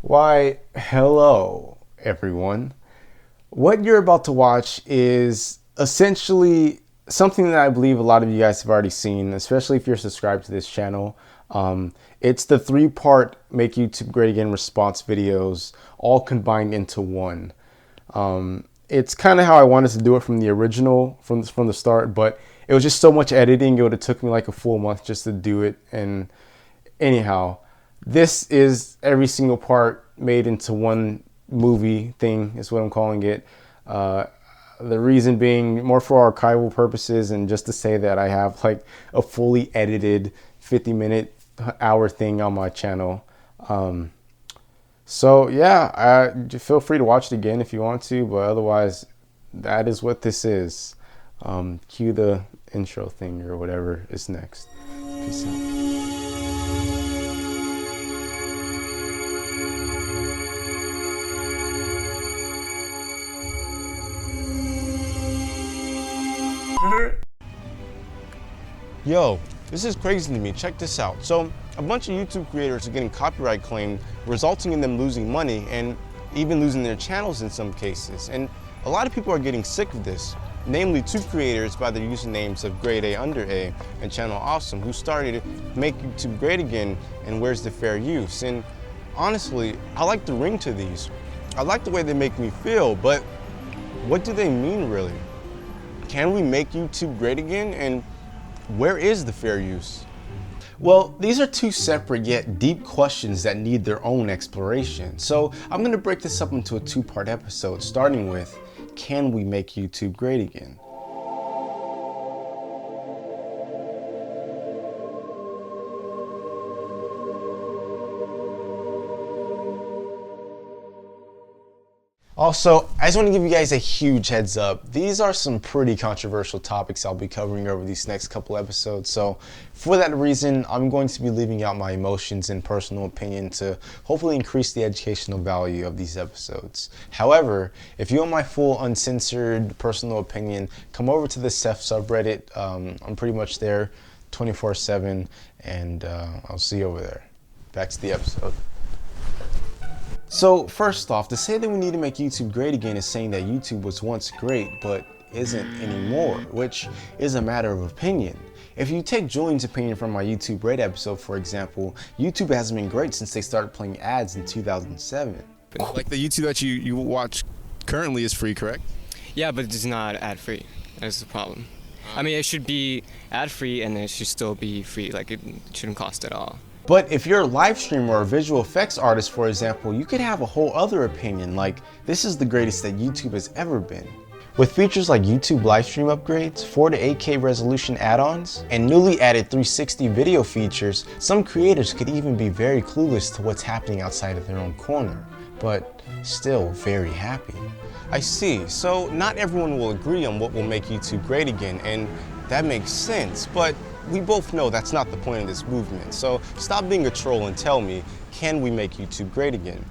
Why, hello, everyone. What you're about to watch is essentially something that I believe a lot of you guys have already seen, especially if you're subscribed to this channel. It's the 3-part Make YouTube Great Again response videos, all combined into one. It's kind of how I wanted to do it from the original, from the start, but it was just so much editing. It would have took me like a full month just to do it. And anyhow, this is every single part made into one movie thing is what I'm calling it. The reason being more for archival purposes and just to say that I have like a fully edited 50-minute hour thing on my channel. So yeah, feel free to watch it again if you want to, but otherwise that is what this is. Cue the intro thing or whatever is next. Peace out. Yo, this is crazy to me. Check this out. So a bunch of YouTube creators are getting copyright claimed, resulting in them losing money and even losing their channels in some cases. And a lot of people are getting sick of this, namely 2 creators by their usernames of Grade A Under A and Channel Awesome, who started Make YouTube Great Again and Where's the Fair Use. And honestly, I like the ring to these. I like the way they make me feel, but what do they mean really? Can we make YouTube great again? And where is the fair use? Well, these are 2 separate yet deep questions that need their own exploration. So I'm going to break this up into a 2-part episode, starting with, can we make YouTube great again? Also, I just want to give you guys a huge heads up. These are some pretty controversial topics I'll be covering over these next couple episodes. So for that reason, I'm going to be leaving out my emotions and personal opinion to hopefully increase the educational value of these episodes. However, if you want my full uncensored personal opinion, come over to the Ceph subreddit. I'm pretty much there 24/7 and I'll see you over there. Back to the episode. So first off, to say that we need to make YouTube great again is saying that YouTube was once great but isn't anymore, which is a matter of opinion. If you take Julian's opinion from my YouTube Red episode, for example, YouTube hasn't been great since they started playing ads in 2007. Like the YouTube that you watch currently is free, correct? Yeah, but it's not ad-free. That's the problem. I mean, it should be ad-free and it should still be free. Like, it shouldn't cost at all. But if you're a live streamer or a visual effects artist, for example, you could have a whole other opinion, like this is the greatest that YouTube has ever been. With features like YouTube livestream upgrades, 4 to 8K resolution add-ons, and newly added 360 video features, some creators could even be very clueless to what's happening outside of their own corner, but still very happy. I see, so not everyone will agree on what will make YouTube great again, and that makes sense, but we both know that's not the point of this movement, so stop being a troll and tell me, can we make YouTube great again?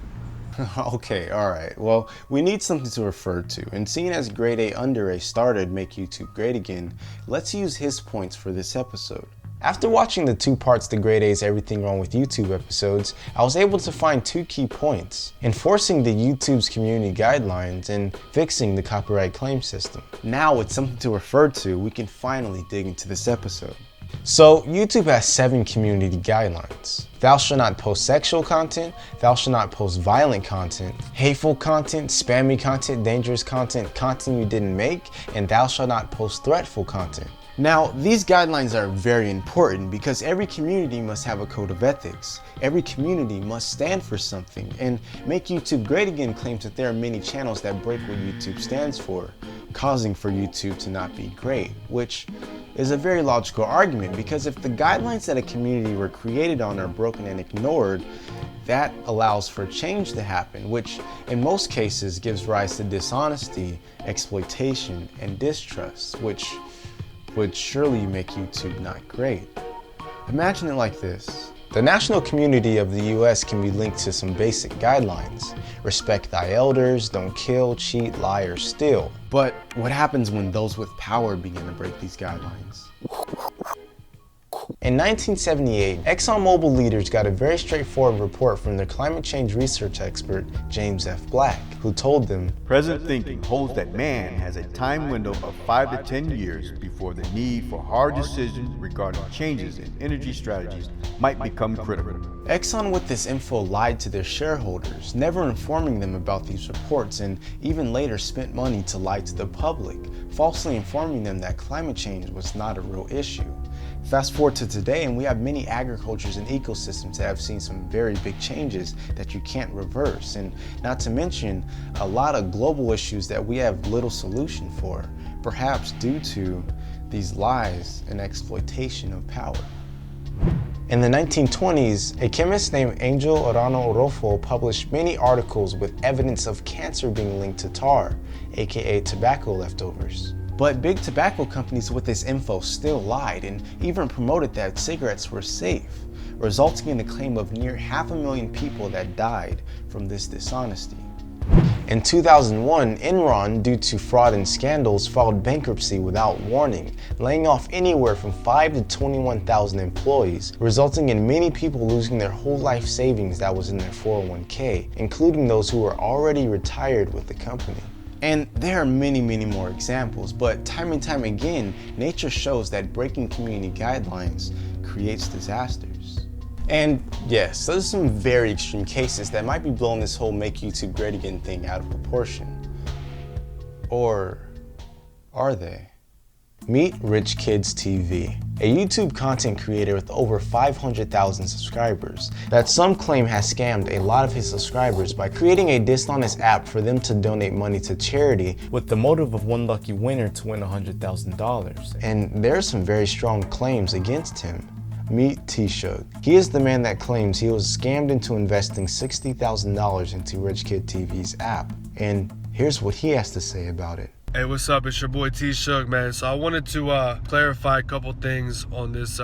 Okay, alright, well, we need something to refer to, and seeing as Grade A Under A started Make YouTube Great Again, let's use his points for this episode. After watching the 2 parts to Grade A's Everything Wrong with YouTube episodes, I was able to find 2 key points: enforcing the YouTube's community guidelines and fixing the copyright claim system. Now with something to refer to, we can finally dig into this episode. So YouTube has 7 community guidelines. Thou shalt not post sexual content, thou shalt not post violent content, hateful content, spammy content, dangerous content, content you didn't make, and thou shalt not post threatful content. Now, these guidelines are very important because every community must have a code of ethics. Every community must stand for something, and Make YouTube Great Again claims that there are many channels that break what YouTube stands for, causing for YouTube to not be great, which is a very logical argument because if the guidelines that a community were created on are broken and ignored, that allows for change to happen, which in most cases gives rise to dishonesty, exploitation, and distrust, which would surely make YouTube not great. Imagine it like this. The national community of the US can be linked to some basic guidelines. Respect thy elders, don't kill, cheat, lie, or steal. But what happens when those with power begin to break these guidelines? In 1978, ExxonMobil leaders got a very straightforward report from their climate change research expert, James F. Black, who told them, Present thinking holds that man has a time window of 5 to 10 years before the need for hard decisions regarding changes in energy strategies might become critical. Exxon with this info lied to their shareholders, never informing them about these reports, and even later spent money to lie to the public, falsely informing them that climate change was not a real issue. Fast forward to today and we have many agricultures and ecosystems that have seen some very big changes that you can't reverse, and not to mention a lot of global issues that we have little solution for, perhaps due to these lies and exploitation of power. In the 1920s, a chemist named Angel Arano Orofo published many articles with evidence of cancer being linked to tar, aka tobacco leftovers. But big tobacco companies with this info still lied and even promoted that cigarettes were safe, resulting in the claim of near 500,000 people that died from this dishonesty. In 2001, Enron, due to fraud and scandals, filed bankruptcy without warning, laying off anywhere from 5,000 to 21,000 employees, resulting in many people losing their whole life savings that was in their 401k, including those who were already retired with the company. And there are many more examples, but time and time again, nature shows that breaking community guidelines creates disasters. And yes, those are some very extreme cases that might be blowing this whole Make YouTube Great Again thing out of proportion. Or are they? Meet Rich Kids TV, a YouTube content creator with over 500,000 subscribers that some claim has scammed a lot of his subscribers by creating a dishonest app for them to donate money to charity with the motive of one lucky winner to win $100,000. And there are some very strong claims against him. Meet T-Shug. He is the man that claims he was scammed into investing $60,000 into Rich Kid TV's app. And here's what he has to say about it. Hey, what's up? It's your boy T-Shug, man. So I wanted to clarify a couple things on this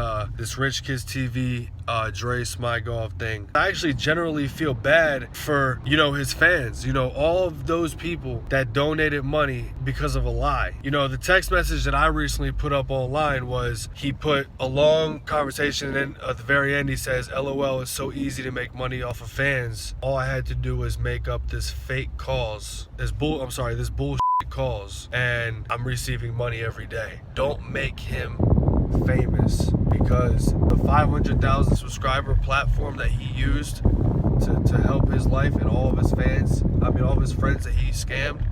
Rich Kids TV Dre Smygolf thing. I actually generally feel bad for, his fans, all of those people that donated money because of a lie. The text message that I recently put up online was, he put a long conversation and then at the very end he says, LOL, it's so easy to make money off of fans. All I had to do was make up this fake calls, this bullshit calls, and I'm receiving money every day. Don't make him famous, because the 500,000 subscriber platform that he used to help his life and all of his fans, all of his friends that he scammed,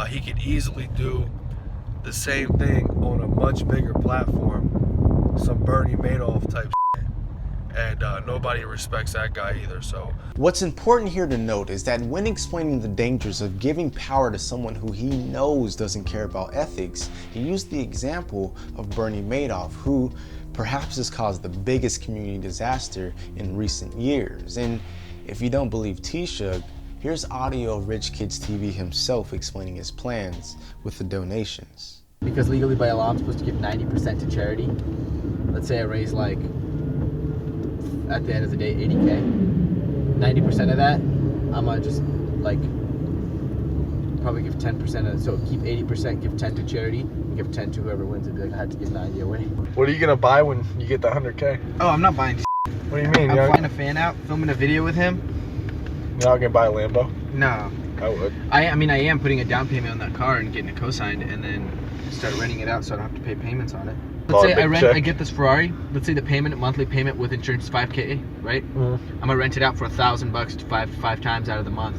he could easily do the same thing on a much bigger platform, some Bernie Madoff type shit. And nobody respects that guy either. So what's important here to note is that when explaining the dangers of giving power to someone who he knows doesn't care about ethics, he used the example of Bernie Madoff, who perhaps has caused the biggest community disaster in recent years. And if you don't believe T-Shug, here's audio of Rich Kids TV himself explaining his plans with the donations. Because legally by law I'm supposed to give 90% to charity. Let's say I raise at the end of the day 80K. 90% of that, I'm gonna just probably give 10% of it. So keep 80%, give 10 to charity, and give 10 to whoever wins. It'd be like I had to give 90 away. what are you gonna buy when you get the 100K? Oh, I'm not buying What do you mean? I'm flying a fan out, filming a video with him. You're not gonna buy a Lambo? No. I would. I am putting a down payment on that car and getting it co-signed, and then start renting it out so I don't have to pay payments on it. Let's say I get this Ferrari. Let's say the monthly payment with insurance is $5K, right? Mm-hmm. I'm gonna rent it out for $1,000 to five times out of the month,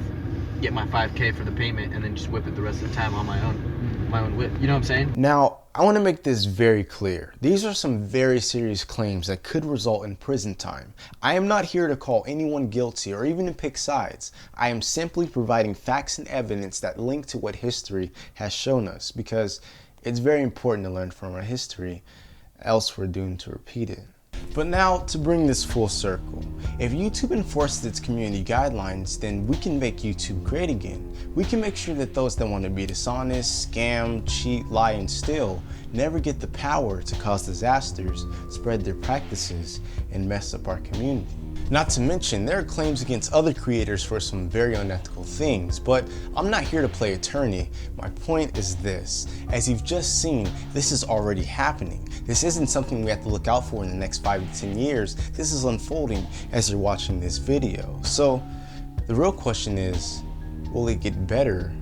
get my $5K for the payment, and then just whip it the rest of the time on my own whip. You know what I'm saying? Now, I want to make this very clear. These are some very serious claims that could result in prison time. I am not here to call anyone guilty or even to pick sides. I am simply providing facts and evidence that link to what history has shown us, because it's very important to learn from our history, else we're doomed to repeat it. But now, to bring this full circle, if YouTube enforces its community guidelines, then we can make YouTube great again. We can make sure that those that want to be dishonest, scam, cheat, lie, and steal never get the power to cause disasters, spread their practices, and mess up our community. Not to mention, there are claims against other creators for some very unethical things, but I'm not here to play attorney. My point is this: as you've just seen, this is already happening. This isn't something we have to look out for in the next 5 to 10 years. This is unfolding as you're watching this video. So the real question is, will it get better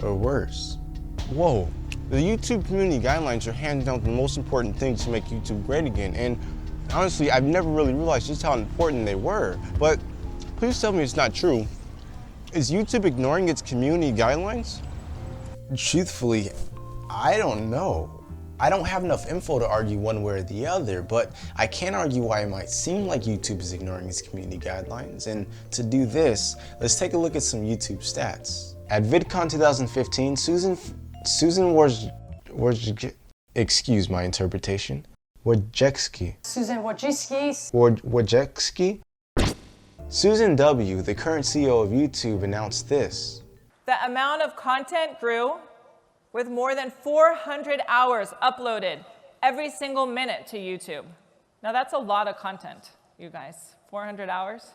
or worse? Whoa, the YouTube community guidelines are hands down the most important thing to make YouTube great again, and honestly, I've never really realized just how important they were. But please tell me it's not true. Is YouTube ignoring its community guidelines? Truthfully, I don't know. I don't have enough info to argue one way or the other, but I can argue why it might seem like YouTube is ignoring its community guidelines. And to do this, let's take a look at some YouTube stats. At VidCon 2015, Susan excuse my interpretation, Wojcicki. Susan Wojcicki. Wojcicki? Susan W., the current CEO of YouTube, announced this. The amount of content grew with more than 400 hours uploaded every single minute to YouTube. Now that's a lot of content, you guys. 400 hours?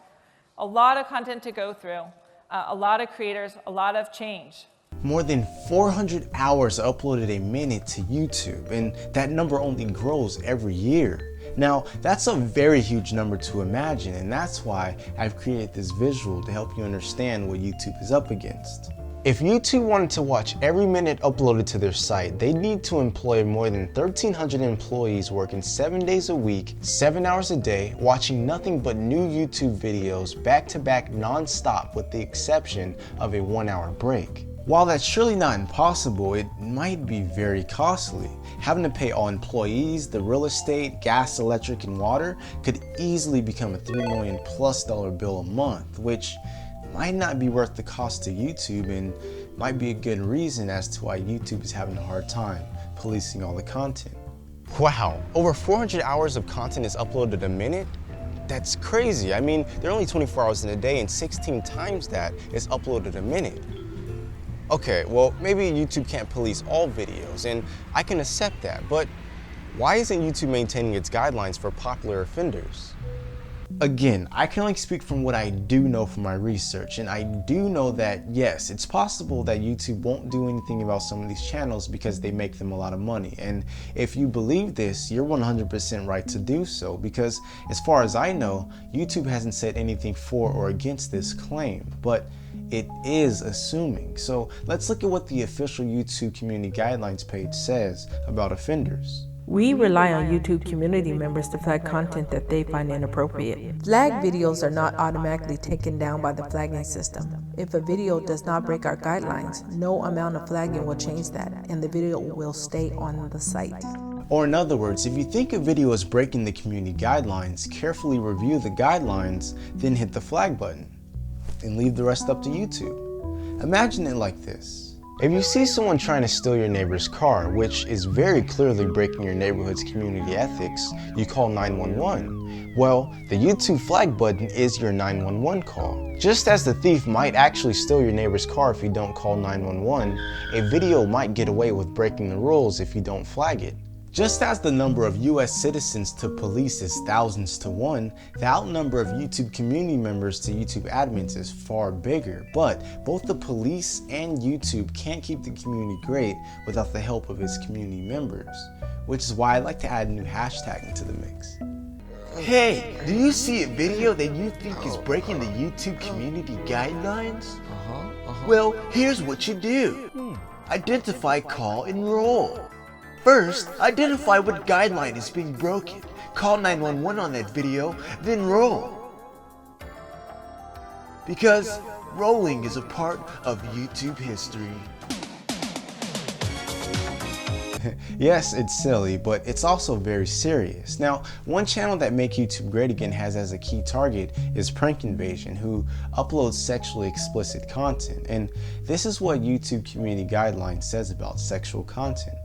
A lot of content to go through, a lot of creators, a lot of change. More than 400 hours uploaded a minute to YouTube, and that number only grows every year. Now, that's a very huge number to imagine, and that's why I've created this visual to help you understand what YouTube is up against. If YouTube wanted to watch every minute uploaded to their site, they'd need to employ more than 1,300 employees working 7 days a week, 7 hours a day, watching nothing but new YouTube videos back-to-back non-stop with the exception of a 1-hour break. While that's surely not impossible, it might be very costly. Having to pay all employees, the real estate, gas, electric, and water could easily become a $3 million+ bill a month, which might not be worth the cost to YouTube and might be a good reason as to why YouTube is having a hard time policing all the content. Wow, over 400 hours of content is uploaded a minute? That's crazy. I mean, there are only 24 hours in a day and 16 times that is uploaded a minute. Okay, well, maybe YouTube can't police all videos, and I can accept that, but why isn't YouTube maintaining its guidelines for popular offenders? Again, I can only speak from what I do know from my research, and I do know that yes, it's possible that YouTube won't do anything about some of these channels because they make them a lot of money. And if you believe this, you're 100% right to do so, because as far as I know, YouTube hasn't said anything for or against this claim, but it is assuming. So let's look at what the official YouTube community guidelines page says about offenders. We rely on YouTube community members to flag content that they find inappropriate. Flag videos are not automatically taken down by the flagging system. If a video does not break our guidelines, no amount of flagging will change that, and the video will stay on the site. Or in other words, if you think a video is breaking the community guidelines, carefully review the guidelines, then hit the flag button, and leave the rest up to YouTube. Imagine it like this. If you see someone trying to steal your neighbor's car, which is very clearly breaking your neighborhood's community ethics, you call 911. Well, the YouTube flag button is your 911 call. Just as the thief might actually steal your neighbor's car if you don't call 911, a video might get away with breaking the rules if you don't flag it. Just as the number of US citizens to police is thousands to one, the outnumber of YouTube community members to YouTube admins is far bigger. But both the police and YouTube can't keep the community great without the help of its community members, which is why I like to add a new hashtag into the mix. Hey, do you see a video that you think is breaking the YouTube community guidelines? Well, here's what you do. Identify, call, enroll. First, identify what guideline is being broken. Call 911 on that video, then roll. Because rolling is a part of YouTube history. Yes, it's silly, but it's also very serious. Now, one channel that Make YouTube Great Again has as a key target is Prank Invasion, who uploads sexually explicit content. And this is what YouTube community guidelines says about sexual content.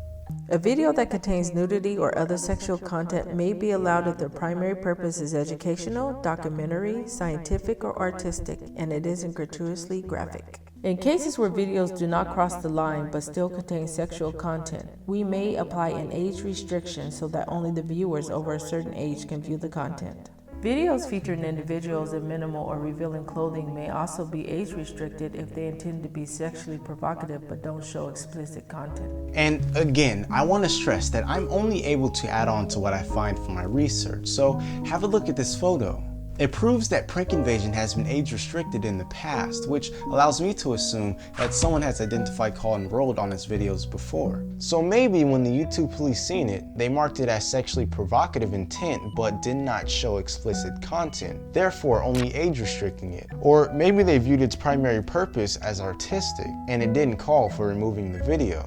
A video that contains nudity or other sexual content may be allowed if the primary purpose is educational, documentary, scientific, or artistic, and it isn't gratuitously graphic. In cases where videos do not cross the line but still contain sexual content, we may apply an age restriction so that only the viewers over a certain age can view the content. Videos featuring individuals in minimal or revealing clothing may also be age restricted if they intend to be sexually provocative but don't show explicit content. And again, I want to stress that I'm only able to add on to what I find from my research, so have a look at this photo. It proves that prank invasion has been age restricted in the past, which allows me to assume that someone has IdentifyCallNRoll on its videos before. So maybe when the YouTube police seen it, they marked it as sexually provocative intent but did not show explicit content, therefore only age restricting it. Or maybe they viewed its primary purpose as artistic and it didn't call for removing the video.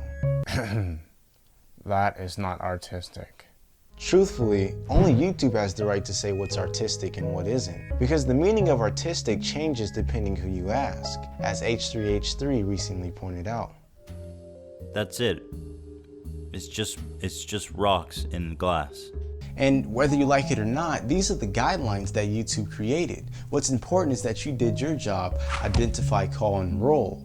That is not artistic. Truthfully, only YouTube has the right to say what's artistic and what isn't, because the meaning of artistic changes depending who you ask, as H3H3 recently pointed out. That's it. It's just rocks in glass. And whether you like it or not, these are the guidelines that YouTube created. What's important is that you did your job, identify, call, and roll.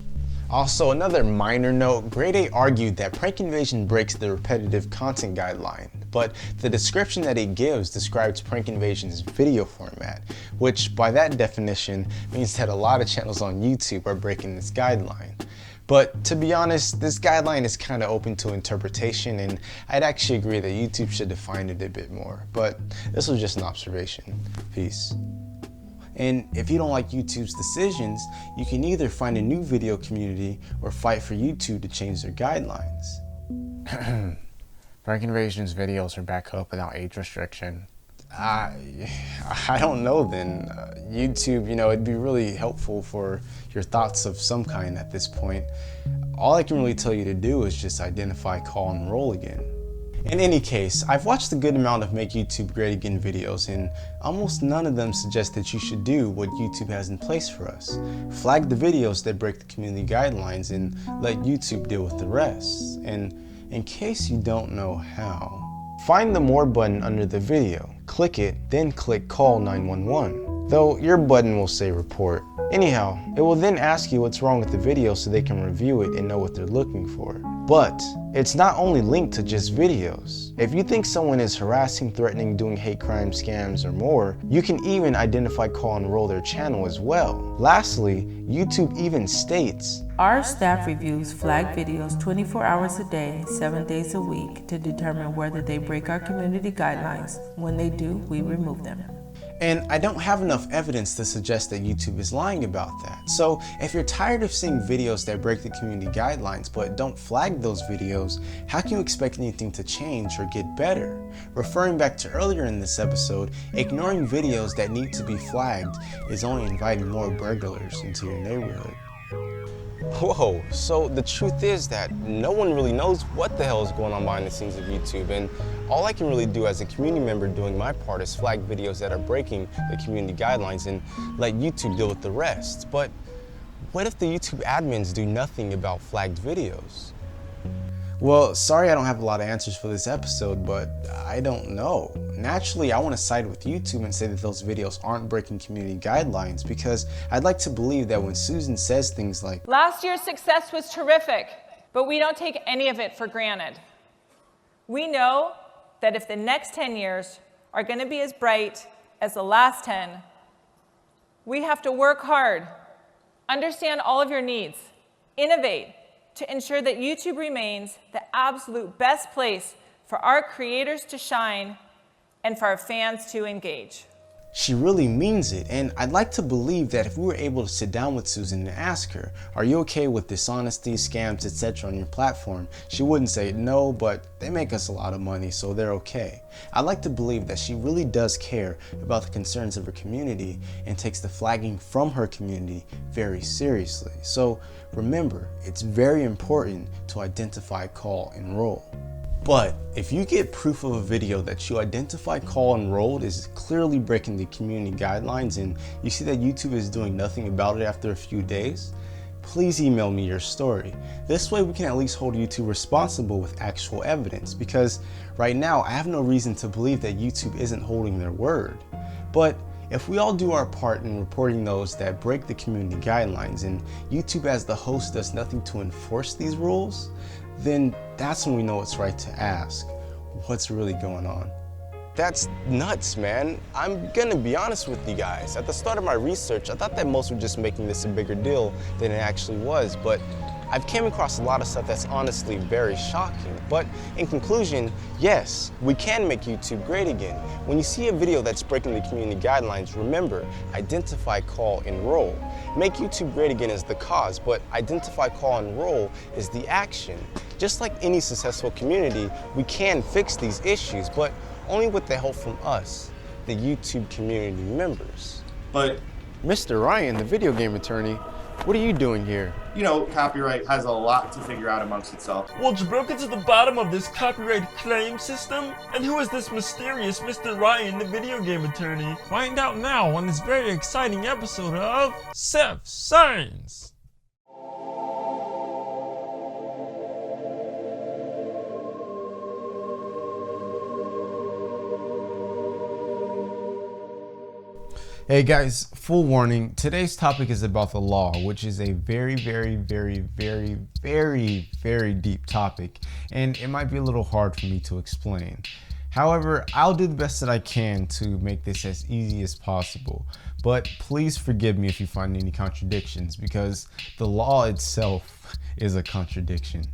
Also, another minor note, Grade A argued that prank invasion breaks the repetitive content guideline, but the description that it gives describes prank invasion's video format, which by that definition means that a lot of channels on YouTube are breaking this guideline. But to be honest, this guideline is kind of open to interpretation, and I'd actually agree that YouTube should define it a bit more, but this was just an observation. Peace. And if you don't like YouTube's decisions, you can either find a new video community or fight for YouTube to change their guidelines. Prank Invasion's videos are back up without age restriction. I don't know then. YouTube, it'd be really helpful for your thoughts of some kind at this point. All I can really tell you to do is just identify, call, and roll again. In any case, I've watched a good amount of Make YouTube Great Again videos, and almost none of them suggest that you should do what YouTube has in place for us. Flag the videos that break the community guidelines and let YouTube deal with the rest. And in case you don't know how, find the More button under the video, click it, then click Call 911. Though your button will say Report. Anyhow, it will then ask you what's wrong with the video so they can review it and know what they're looking for. But it's not only linked to just videos. If you think someone is harassing, threatening, doing hate crimes, scams, or more, you can even identify, call, and roll their channel as well. Lastly, YouTube even states, Our staff reviews flag videos 24 hours a day, 7 days a week to determine whether they break our community guidelines. When they do, we remove them. And I don't have enough evidence to suggest that YouTube is lying about that. So if you're tired of seeing videos that break the community guidelines but don't flag those videos, how can you expect anything to change or get better? Referring back to earlier in this episode, ignoring videos that need to be flagged is only inviting more burglars into your neighborhood. Whoa, so the truth is that no one really knows what the hell is going on behind the scenes of YouTube, and all I can really do as a community member doing my part is flag videos that are breaking the community guidelines and let YouTube deal with the rest. But what if the YouTube admins do nothing about flagged videos? Well, sorry I don't have a lot of answers for this episode, but I don't know. Naturally, I want to side with YouTube and say that those videos aren't breaking community guidelines, because I'd like to believe that when Susan says things like, Last year's success was terrific, but we don't take any of it for granted. We know that if the next 10 years are going to be as bright as the last 10, we have to work hard, understand all of your needs, innovate, to ensure that YouTube remains the absolute best place for our creators to shine and for our fans to engage. She really means it, and I'd like to believe that if we were able to sit down with Susan and ask her, are you okay with dishonesty, scams, etc. on your platform, she wouldn't say no, but they make us a lot of money, so they're okay. I'd like to believe that she really does care about the concerns of her community and takes the flagging from her community very seriously. So remember, it's very important to identify, call, and roll. But if you get proof of a video that you identify, call, and rolled is clearly breaking the community guidelines, and you see that YouTube is doing nothing about it after a few days, please email me your story. This way we can at least hold YouTube responsible with actual evidence, because right now I have no reason to believe that YouTube isn't holding their word. But if we all do our part in reporting those that break the community guidelines, and YouTube as the host does nothing to enforce these rules, then that's when we know it's right to ask, what's really going on? That's nuts, man. I'm gonna be honest with you guys. At the start of my research, I thought that most were just making this a bigger deal than it actually was, but I've came across a lot of stuff that's honestly very shocking. But in conclusion, yes, we can make YouTube great again. When you see a video that's breaking the community guidelines, remember, identify, call, enroll. Make YouTube great again is the cause, but identify, call, enroll is the action. Just like any successful community, we can fix these issues, but only with the help from us, the YouTube community members. But Mr. Ryan, the video game attorney, what are you doing here? you know, copyright has a lot to figure out amongst itself. What's broken to the bottom of this copyright claim system? And who is this mysterious Mr. Ryan, the video game attorney? Find out now on this very exciting episode of Self Science. Hey guys, full warning, today's topic is about the law, which is a very deep topic, and it might be a little hard for me to explain. However, I'll do the best that I can to make this as easy as possible, but please forgive me if you find any contradictions, because the law itself is a contradiction.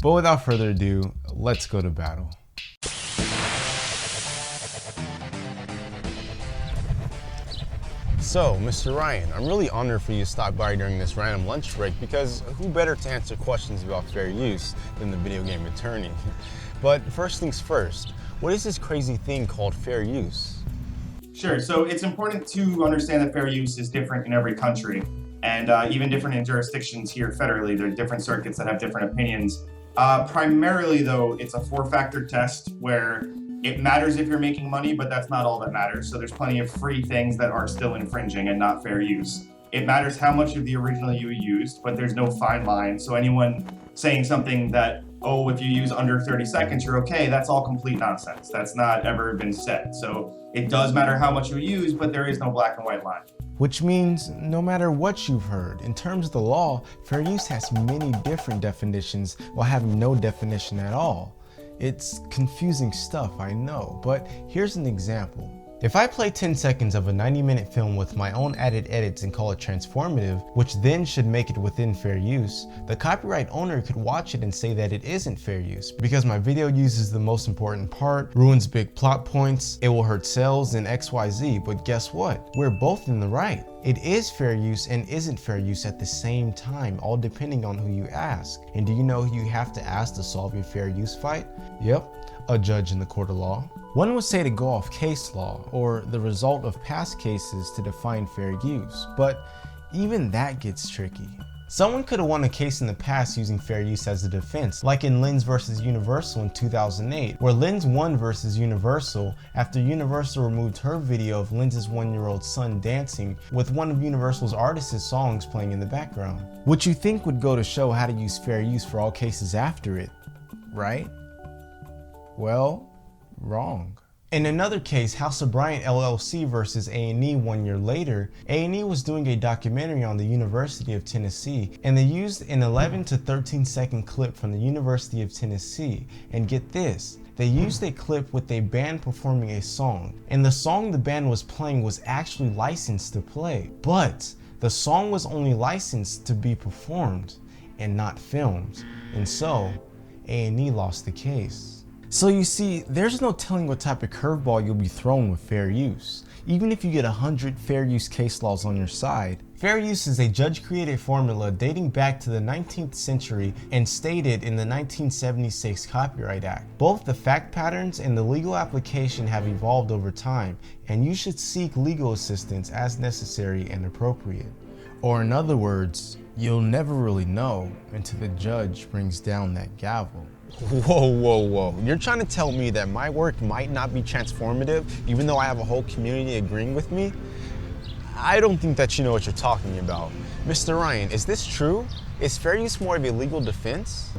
But without further ado, let's go to battle. So, Mr. Ryan, I'm really honored for you to stop by during this random lunch break because who better to answer questions about fair use than the video game attorney? But first things first, what is this crazy thing called fair use? Sure, so it's important to understand that fair use is different in every country and even different in jurisdictions here federally. There are different circuits that have different opinions. Primarily though, it's a 4-factor test where it matters if you're making money, but that's not all that matters. So there's plenty of free things that are still infringing and not fair use. It matters how much of the original you used, but there's no fine line. So anyone saying something that, oh, if you use under 30 seconds, you're okay, that's all complete nonsense. That's not ever been said. So it does matter how much you use, but there is no black and white line. Which means no matter what you've heard, in terms of the law, fair use has many different definitions while having no definition at all. It's confusing stuff, I know, but here's an example. If I play 10 seconds of a 90-minute film with my own added edits and call it transformative, which then should make it within fair use, the copyright owner could watch it and say that it isn't fair use because my video uses the most important part, ruins big plot points, it will hurt sales and XYZ, but guess what? We're both in the right. It is fair use and isn't fair use at the same time, all depending on who you ask. And do you know who you have to ask to solve your fair use fight? Yep, a judge in the court of law. One would say to go off case law, or the result of past cases to define fair use, but even that gets tricky. Someone could have won a case in the past using fair use as a defense, like in Lens vs. Universal in 2008, where Lens won versus Universal after Universal removed her video of Lens's 1-year-old son dancing with one of Universal's artists' songs playing in the background. Which you think would go to show how to use fair use for all cases after it, right? Well, wrong. In another case, House of Bryant LLC versus A&E 1 year later, A&E was doing a documentary on the University of Tennessee, and they used an 11 to 13 second clip from the University of Tennessee. And get this, they used a clip with a band performing a song, and the song the band was playing was actually licensed to play, but the song was only licensed to be performed and not filmed, and so A&E lost the case. So you see, there's no telling what type of curveball you'll be thrown with fair use. Even if you get 100 fair use case laws on your side. Fair use is a judge-created formula dating back to the 19th century and stated in the 1976 Copyright Act. Both the fact patterns and the legal application have evolved over time, and you should seek legal assistance as necessary and appropriate. Or in other words, you'll never really know until the judge brings down that gavel. Whoa. You're trying to tell me that my work might not be transformative even though I have a whole community agreeing with me? I don't think that you know what you're talking about. Mr. Ryan, is this true? Is fair use more of a legal defense?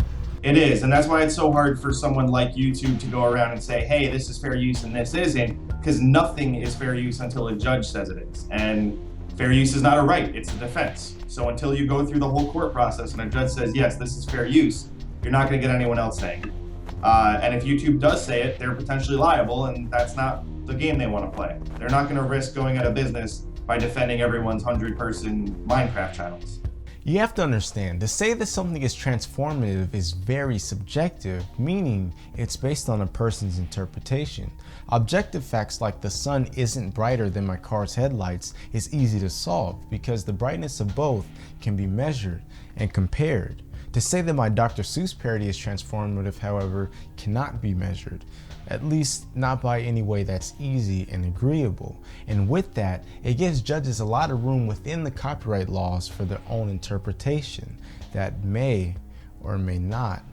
It is, and that's why it's so hard for someone like YouTube to go around and say, hey, this is fair use and this isn't, because nothing is fair use until a judge says it is. And fair use is not a right, it's a defense. So until you go through the whole court process and a judge says, yes, this is fair use, you're not going to get anyone else saying it. And if YouTube does say it, they're potentially liable, and that's not the game they want to play. They're not going to risk going out of business by defending everyone's 100-person Minecraft channels. You have to understand, to say that something is transformative is very subjective, meaning it's based on a person's interpretation. Objective facts like the sun isn't brighter than my car's headlights is easy to solve because the brightness of both can be measured and compared. To say that my Dr. Seuss parody is transformative, however, cannot be measured, at least not by any way that's easy and agreeable. And with that, it gives judges a lot of room within the copyright laws for their own interpretation that may or may not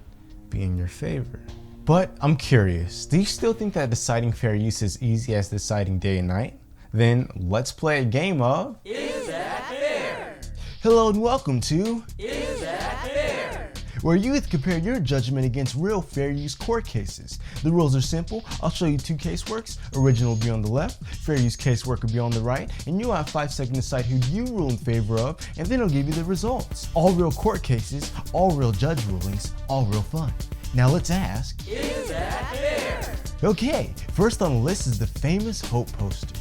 be in your favor. But I'm curious, do you still think that deciding fair use is easy as deciding day and night? Then let's play a game of Is That Fair? Hello and welcome to Is That Fair? Where you compare your judgment against real fair use court cases. The rules are simple. I'll show you two caseworks. Original will be on the left, fair use casework will be on the right, and you'll have 5 seconds to decide who you rule in favor of, and then I'll give you the results. All real court cases, all real judge rulings, all real fun. Now let's ask, is that fair? Okay, first on the list is the famous Hope poster.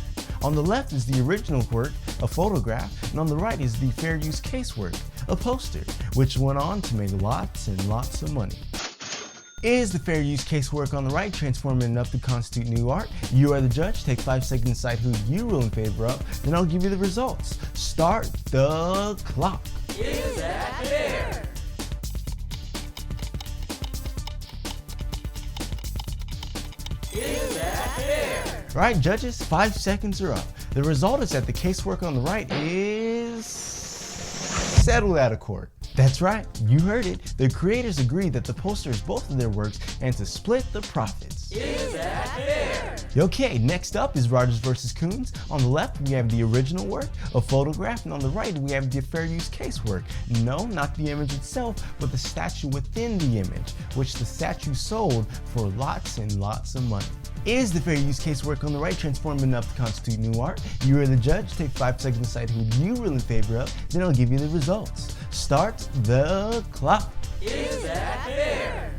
On the left is the original work, a photograph, and on the right is the fair use casework, a poster, which went on to make lots and lots of money. Is the fair use casework on the right transformative enough to constitute new art? You are the judge. Take 5 seconds to decide who you rule in favor of, then I'll give you the results. Start the clock. Is that fair? Is that fair? Right, judges, 5 seconds are up. The result is that the casework on the right is settled out of court. That's right, you heard it. The creators agreed that the poster is both of their works and to split the profits. Is that fair? Okay, next up is Rogers vs. Coons. On the left, we have the original work, a photograph, and on the right, we have the fair use casework. No, not the image itself, but the statue within the image, which the statue sold for lots and lots of money. Is the fair use casework on the right transformative enough to constitute new art? You are the judge. Take 5 seconds to decide who you rule in favor of, then I'll give you the results. Start the clock. Is that fair?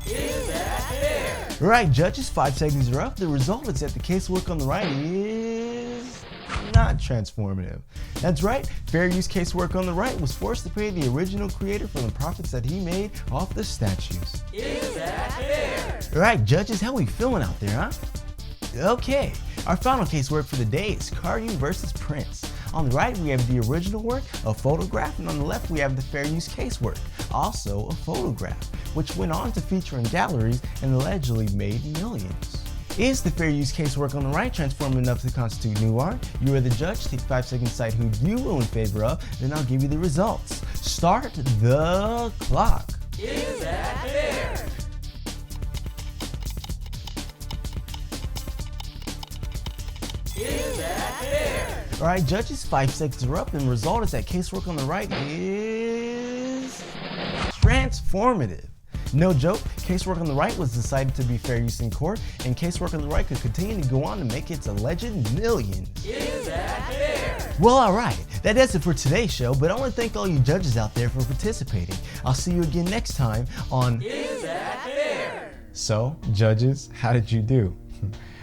Is that fair? Right, judges, 5 seconds are up. The result is that the casework on the right is not transformative. That's right, fair use casework on the right was forced to pay the original creator for the profits that he made off the statues. Is that fair? Right, judges, how we feeling out there, huh? Okay, our final casework for the day is Cartoon versus Prince. On the right, we have the original work, a photograph, and on the left, we have the fair use casework, also a photograph, which went on to feature in galleries and allegedly made millions. Is the fair use casework on the right transformative enough to constitute new art? You are the judge. Take 5 seconds to decide who you rule in favor of, then I'll give you the results. Start the clock. Is that fair? Is that fair? Alright, judges, 5 seconds are up, and the result is that casework on the right is transformative. No joke, casework on the right was decided to be fair use in court, and casework on the right could continue to go on to make its alleged millions. Is that fair? Well, alright, that does it for today's show, but I want to thank all you judges out there for participating. I'll see you again next time on Is That Fair? So, judges, how did you do?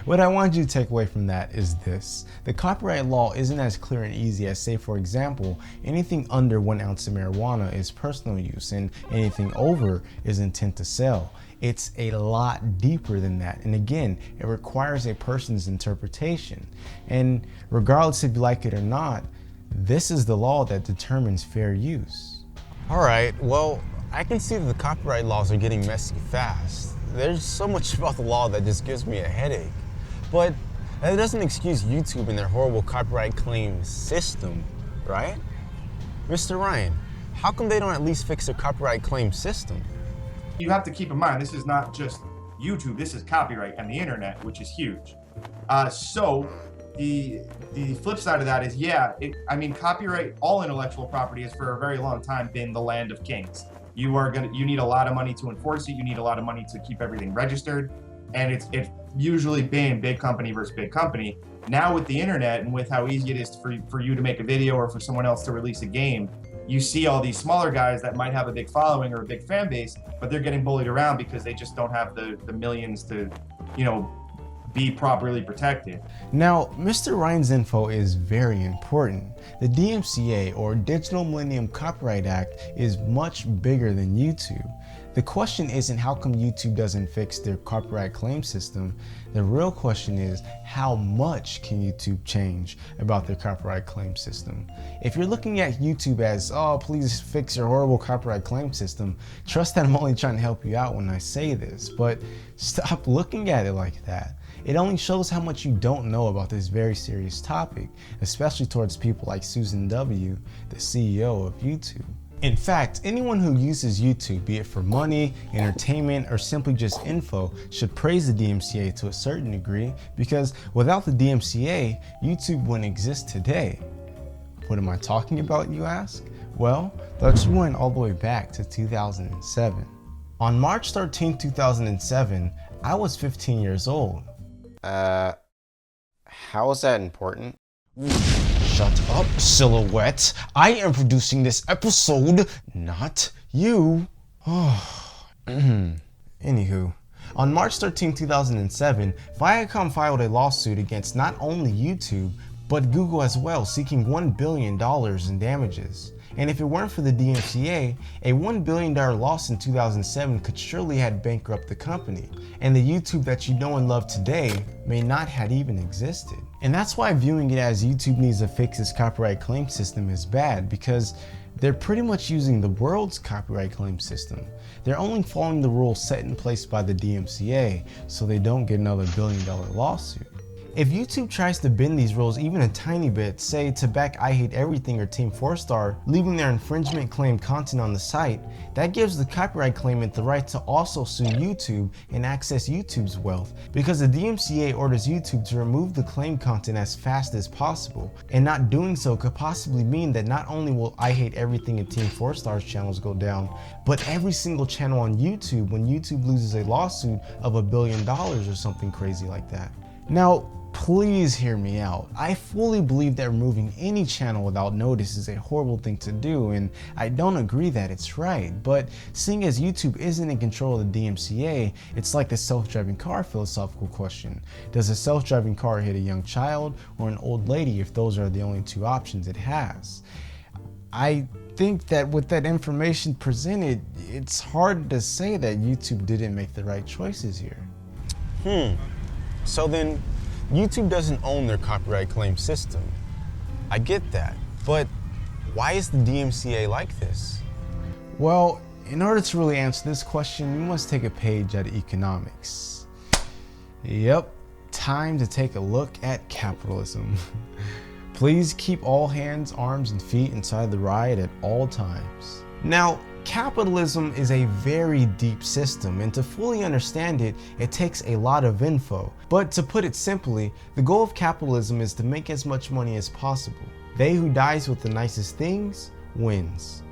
What I want you to take away from that is this. The copyright law isn't as clear and easy as, say, for example, anything under 1 ounce of marijuana is personal use and anything over is intent to sell. It's a lot deeper than that. And again, it requires a person's interpretation. And regardless if you like it or not, this is the law that determines fair use. All right, well, I can see that the copyright laws are getting messy fast. There's so much about the law that just gives me a headache. But that doesn't excuse YouTube and their horrible copyright claim system, right? Mr. Ryan, how come they don't at least fix their copyright claim system? You have to keep in mind, this is not just YouTube, this is copyright and the internet, which is huge. So the flip side of that is, copyright, all intellectual property has for a very long time been the land of kings. You need a lot of money to enforce it, you need a lot of money to keep everything registered, and it's usually been big company versus big company. Now with the internet and with how easy it is for you to make a video or for someone else to release a game, you see all these smaller guys that might have a big following or a big fan base, but they're getting bullied around because they just don't have the millions to, you know, be properly protected. Now, Mr. Ryan's info is very important. The DMCA, or Digital Millennium Copyright Act, is much bigger than YouTube. The question isn't how come YouTube doesn't fix their copyright claim system. The real question is how much can YouTube change about their copyright claim system. If you're looking at YouTube as, oh, please fix your horrible copyright claim system, trust that I'm only trying to help you out when I say this, but stop looking at it like that. It only shows how much you don't know about this very serious topic, especially towards people like Susan W., the CEO of YouTube. In fact, anyone who uses YouTube, be it for money, entertainment, or simply just info, should praise the DMCA to a certain degree, because without the DMCA, YouTube wouldn't exist today. What am I talking about, you ask? Well, let's rewind all the way back to 2007. On March 13, 2007, I was 15 years old. How is that important? Shut up, Silhouette. I am producing this episode, not you. Anywho, on March 13, 2007, Viacom filed a lawsuit against not only YouTube, but Google as well, seeking $1 billion in damages. And if it weren't for the DMCA, a $1 billion loss in 2007 could surely have bankrupted the company, and the YouTube that you know and love today may not have even existed. And that's why viewing it as YouTube needs to fix its copyright claim system is bad, because they're pretty much using the world's copyright claim system. They're only following the rules set in place by the DMCA, so they don't get another $1 billion lawsuit. If YouTube tries to bend these rules even a tiny bit, say to back I Hate Everything or Team 4-Star, leaving their infringement claim content on the site, that gives the copyright claimant the right to also sue YouTube and access YouTube's wealth, because the DMCA orders YouTube to remove the claim content as fast as possible, and not doing so could possibly mean that not only will I Hate Everything and Team 4-Star's channels go down, but every single channel on YouTube when YouTube loses a lawsuit of $1 billion or something crazy like that. Now, please hear me out. I fully believe that removing any channel without notice is a horrible thing to do, and I don't agree that it's right. But seeing as YouTube isn't in control of the DMCA, it's like the self-driving car philosophical question. Does a self-driving car hit a young child or an old lady if those are the only two options it has? I think that with that information presented, it's hard to say that YouTube didn't make the right choices here. So then, YouTube doesn't own their copyright claim system. I get that, but why is the DMCA like this? Well, in order to really answer this question, you must take a page out of economics. Yep, time to take a look at capitalism. Please keep all hands, arms, and feet inside the ride at all times. Now, capitalism is a very deep system, and to fully understand it, it takes a lot of info. But to put it simply, the goal of capitalism is to make as much money as possible. They who dies with the nicest things wins.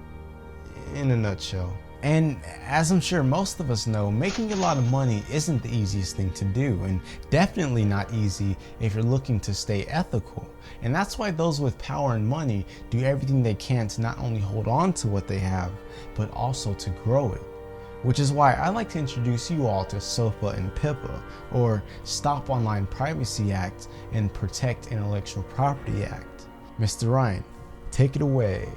In a nutshell. And as I'm sure most of us know, making a lot of money isn't the easiest thing to do, and definitely not easy if you're looking to stay ethical. And that's why those with power and money do everything they can to not only hold on to what they have, but also to grow it. Which is why I like to introduce you all to SOPA and PIPA, or Stop Online Privacy Act and Protect Intellectual Property Act. Mr. Ryan, take it away.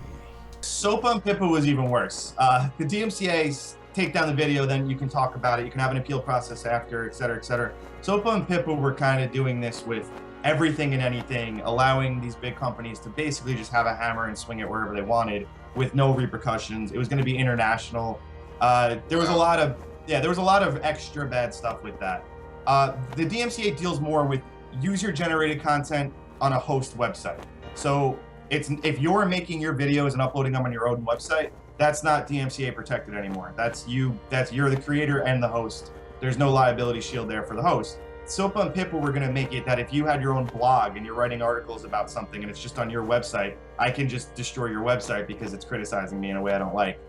SOPA and PIPA was even worse. The DMCA take down the video, then you can talk about it. You can have an appeal process after, et cetera, et cetera. SOPA and PIPA were kind of doing this with everything and anything, allowing these big companies to basically just have a hammer and swing it wherever they wanted with no repercussions. It was going to be international. There was a lot of extra bad stuff with that. The DMCA deals more with user-generated content on a host website. So if you're making your videos and uploading them on your own website, that's not DMCA protected anymore. You're the creator and the host. There's no liability shield there for the host. SOPA and PIPA were going to make it that if you had your own blog and you're writing articles about something and it's just on your website, I can just destroy your website because it's criticizing me in a way I don't like.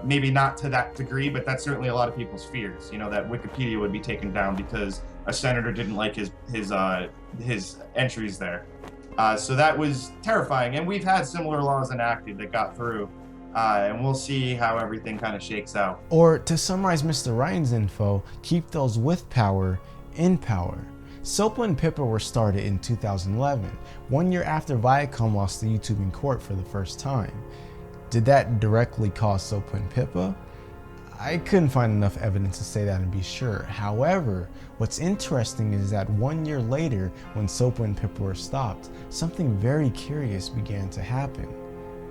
Maybe not to that degree, but that's certainly a lot of people's fears, you know, that Wikipedia would be taken down because a senator didn't like his entries there. So that was terrifying, and we've had similar laws enacted that got through, and we'll see how everything kind of shakes out. Or to summarize Mr. Ryan's info, keep those with power in power. SOPA and PIPA were started in 2011, 1 year after Viacom lost to YouTube in court for the first time. Did that directly cause SOPA and PIPA? I couldn't find enough evidence to say that and be sure. However, what's interesting is that 1 year later, when SOPA and PIPA were stopped, something very curious began to happen.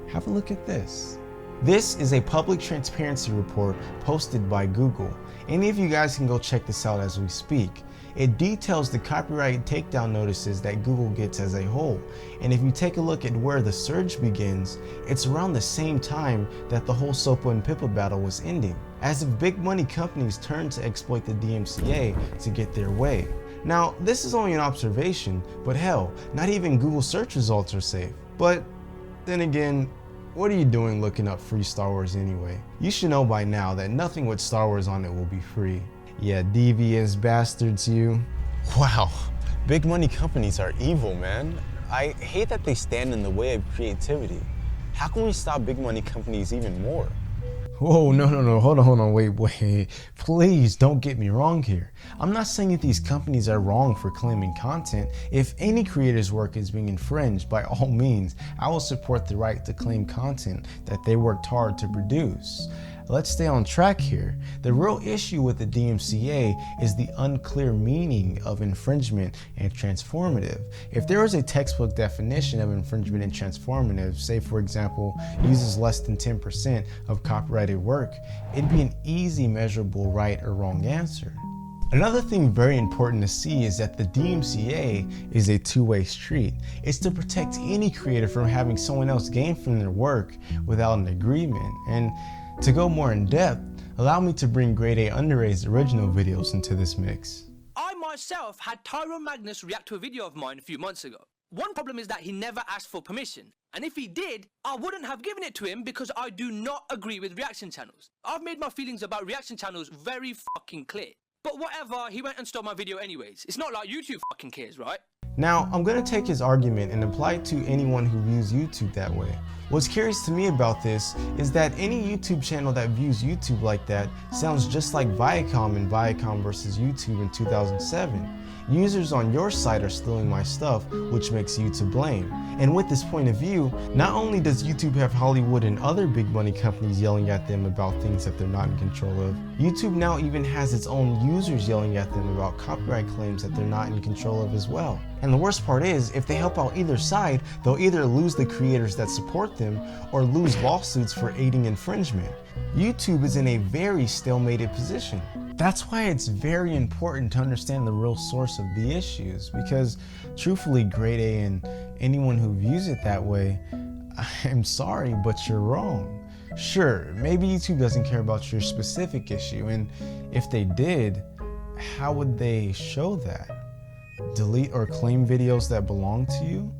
Have a look at this. This is a public transparency report posted by Google. Any of you guys can go check this out as we speak. It details the copyright takedown notices that Google gets as a whole. And if you take a look at where the surge begins, it's around the same time that the whole SOPA and PIPA battle was ending, as if big money companies turned to exploit the DMCA to get their way. Now, this is only an observation, but hell, not even Google search results are safe. But then again, what are you doing looking up free Star Wars anyway? You should know by now that nothing with Star Wars on it will be free. Yeah, devious bastards, you. Wow, big money companies are evil, man. I hate that they stand in the way of creativity. How can we stop big money companies even more? Whoa, no, hold on, wait. Please don't get me wrong here. I'm not saying that these companies are wrong for claiming content. If any creator's work is being infringed, by all means, I will support the right to claim content that they worked hard to produce. Let's stay on track here. The real issue with the DMCA is the unclear meaning of infringement and transformative. If there was a textbook definition of infringement and transformative, say for example, uses less than 10% of copyrighted work, it'd be an easy measurable right or wrong answer. Another thing very important to see is that the DMCA is a two-way street. It's to protect any creator from having someone else gain from their work without an agreement. And to go more in depth, allow me to bring Grade A Under A's original videos into this mix. I myself had Tyrone Magnus react to a video of mine a few months ago. One problem is that he never asked for permission. And if he did, I wouldn't have given it to him because I do not agree with reaction channels. I've made my feelings about reaction channels very fucking clear. But whatever, he went and stole my video anyways. It's not like YouTube fucking cares, right? Now, I'm gonna take his argument and apply it to anyone who views YouTube that way. What's curious to me about this is that any YouTube channel that views YouTube like that sounds just like Viacom and Viacom versus YouTube in 2007. Users on your site are stealing my stuff, which makes you to blame. And with this point of view, not only does YouTube have Hollywood and other big money companies yelling at them about things that they're not in control of, YouTube now even has its own users yelling at them about copyright claims that they're not in control of as well. And the worst part is, if they help out either side, they'll either lose the creators that support them or lose lawsuits for aiding infringement. YouTube is in a very stalemated position. That's why it's very important to understand the real source of the issues, because truthfully, Grade A and anyone who views it that way, I'm sorry, but you're wrong. Sure, maybe YouTube doesn't care about your specific issue, and if they did, how would they show that? Delete or claim videos that belong to you?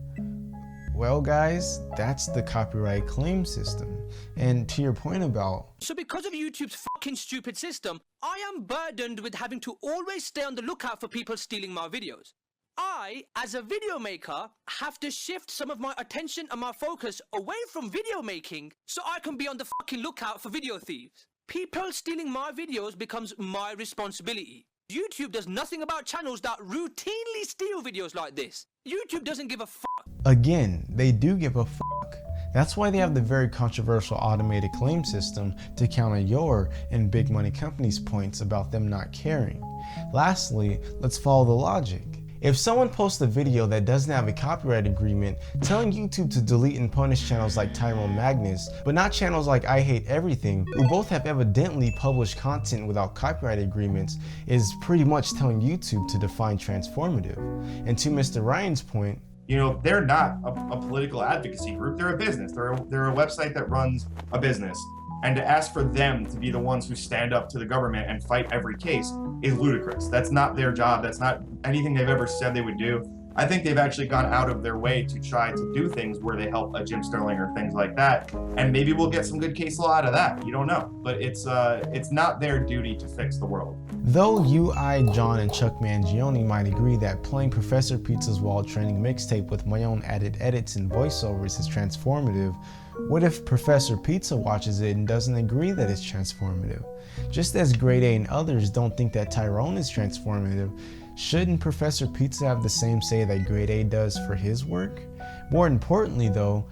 Well guys, that's the copyright claim system. And to your point about... So because of YouTube's fucking stupid system, I am burdened with having to always stay on the lookout for people stealing my videos. I, as a video maker, have to shift some of my attention and my focus away from video making so I can be on the fucking lookout for video thieves. People stealing my videos becomes my responsibility. YouTube does nothing about channels that routinely steal videos like this. YouTube doesn't give a fuck. Again, they do give a fuck. That's why they have the very controversial automated claim system to counter your and big money companies' points about them not caring. Lastly, let's follow the logic. If someone posts a video that doesn't have a copyright agreement, telling YouTube to delete and punish channels like Tyrone Magnus, but not channels like I Hate Everything, who both have evidently published content without copyright agreements, is pretty much telling YouTube to define transformative. And to Mr. Ryan's point, you know, they're not a political advocacy group, they're a business. They're a website that runs a business. And to ask for them to be the ones who stand up to the government and fight every case is ludicrous. That's not their job. That's not anything they've ever said they would do. I think they've actually gone out of their way to try to do things where they help a Jim Sterling or things like that. And maybe we'll get some good case law out of that. You don't know. But it's not their duty to fix the world. Though you, I, John, and Chuck Mangione might agree that playing Professor Pizza's Wall Training mixtape with my own added edits and voiceovers is transformative, what if Professor Pizza watches it and doesn't agree that it's transformative? Just as Grade A and others don't think that Tyrone is transformative, shouldn't Professor Pizza have the same say that Grade A does for his work? More importantly though,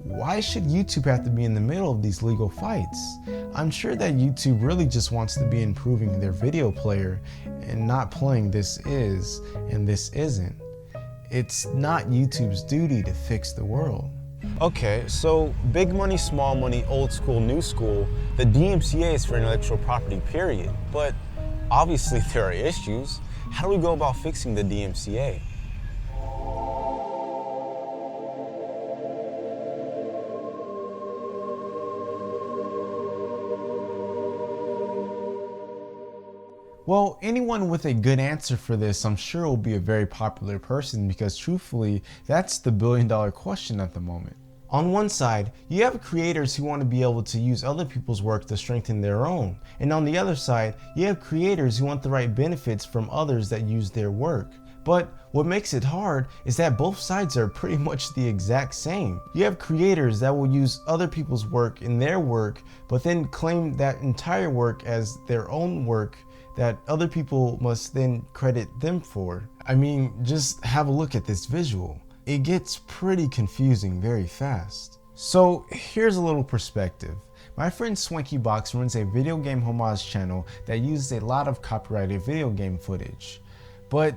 why should YouTube have to be in the middle of these legal fights? I'm sure that YouTube really just wants to be improving their video player and not playing this is and this isn't. It's not YouTube's duty to fix the world. Okay, so big money, small money, old school, new school, the DMCA is for intellectual property, period. But obviously there are issues. How do we go about fixing the DMCA? Well, anyone with a good answer for this, I'm sure will be a very popular person because truthfully, that's the billion-dollar question at the moment. On one side, you have creators who want to be able to use other people's work to strengthen their own. And on the other side, you have creators who want the right benefits from others that use their work. But what makes it hard is that both sides are pretty much the exact same. You have creators that will use other people's work in their work, but then claim that entire work as their own work that other people must then credit them for. I mean, just have a look at this visual. It gets pretty confusing very fast. So here's a little perspective. My friend Swankybox runs a video game homage channel that uses a lot of copyrighted video game footage. But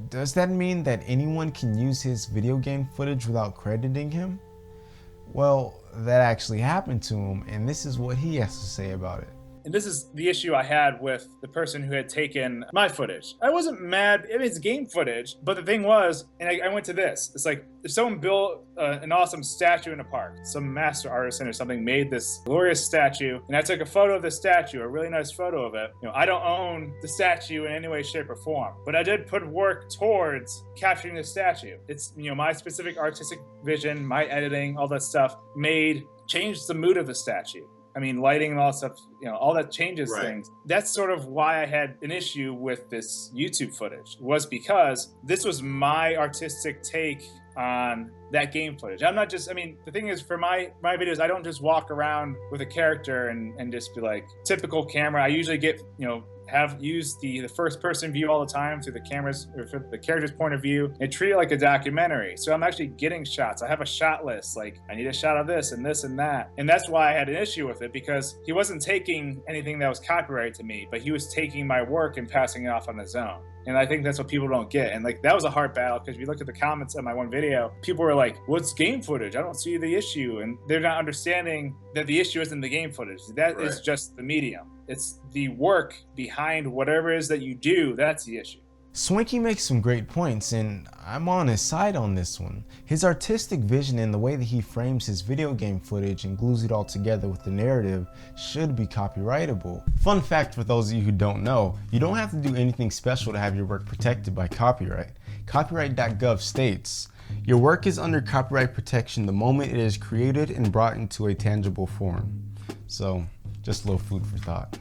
does that mean that anyone can use his video game footage without crediting him? Well, that actually happened to him, and this is what he has to say about it. And this is the issue I had with the person who had taken my footage. I wasn't mad, I mean, it's game footage, but the thing was, and I went to this, it's like, if someone built an awesome statue in a park, some master artisan or something made this glorious statue, and I took a photo of the statue, a really nice photo of it. You know, I don't own the statue in any way, shape, or form, but I did put work towards capturing the statue. It's, you know, my specific artistic vision, my editing, all that stuff changed the mood of the statue. I mean, lighting and all that stuff, you know, all that changes things. That's sort of why I had an issue with this YouTube footage, was because this was my artistic take on that game footage. I'm not just, I mean, the thing is, for my videos, I don't just walk around with a character and just be like, typical camera. I usually get, you know, have used the first person view all the time through the cameras or through the character's point of view and treat it like a documentary. So I'm actually getting shots. I have a shot list, like I need a shot of this and this and that. And that's why I had an issue with it, because he wasn't taking anything that was copyrighted to me, but he was taking my work and passing it off on his own. And I think that's what people don't get. And like, that was a hard battle, because if you look at the comments on my one video, people were like, what's game footage? I don't see the issue. And they're not understanding that the issue isn't the game footage. That is just the medium. It's the work behind whatever it is that you do. That's the issue. Swanky makes some great points, and I'm on his side on this one. His artistic vision and the way that he frames his video game footage and glues it all together with the narrative should be copyrightable. Fun fact for those of you who don't know, you don't have to do anything special to have your work protected by copyright. Copyright.gov states, your work is under copyright protection the moment it is created and brought into a tangible form. So, just a little food for thought.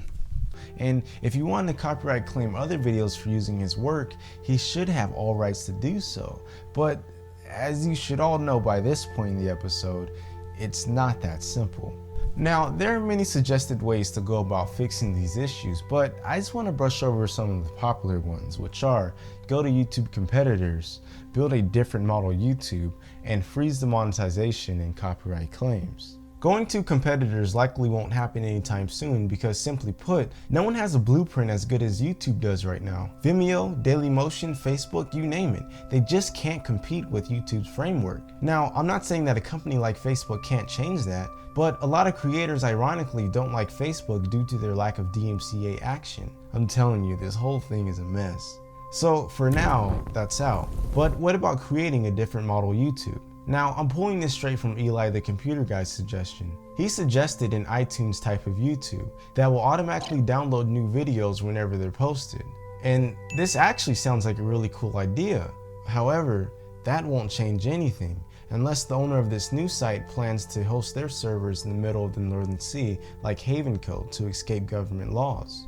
And if you want to copyright claim other videos for using his work, he should have all rights to do so. But as you should all know by this point in the episode, it's not that simple. Now, there are many suggested ways to go about fixing these issues, but I just want to brush over some of the popular ones, which are go to YouTube competitors, build a different model YouTube, and freeze the monetization and copyright claims. Going to competitors likely won't happen anytime soon because, simply put, no one has a blueprint as good as YouTube does right now. Vimeo, Dailymotion, Facebook, you name it. They just can't compete with YouTube's framework. Now, I'm not saying that a company like Facebook can't change that, but a lot of creators ironically don't like Facebook due to their lack of DMCA action. I'm telling you, this whole thing is a mess. So for now, that's out. But what about creating a different model YouTube? Now, I'm pulling this straight from Eli the Computer Guy's suggestion. He suggested an iTunes type of YouTube that will automatically download new videos whenever they're posted. And this actually sounds like a really cool idea. However, that won't change anything unless the owner of this new site plans to host their servers in the middle of the Northern Sea like Haven Code to escape government laws.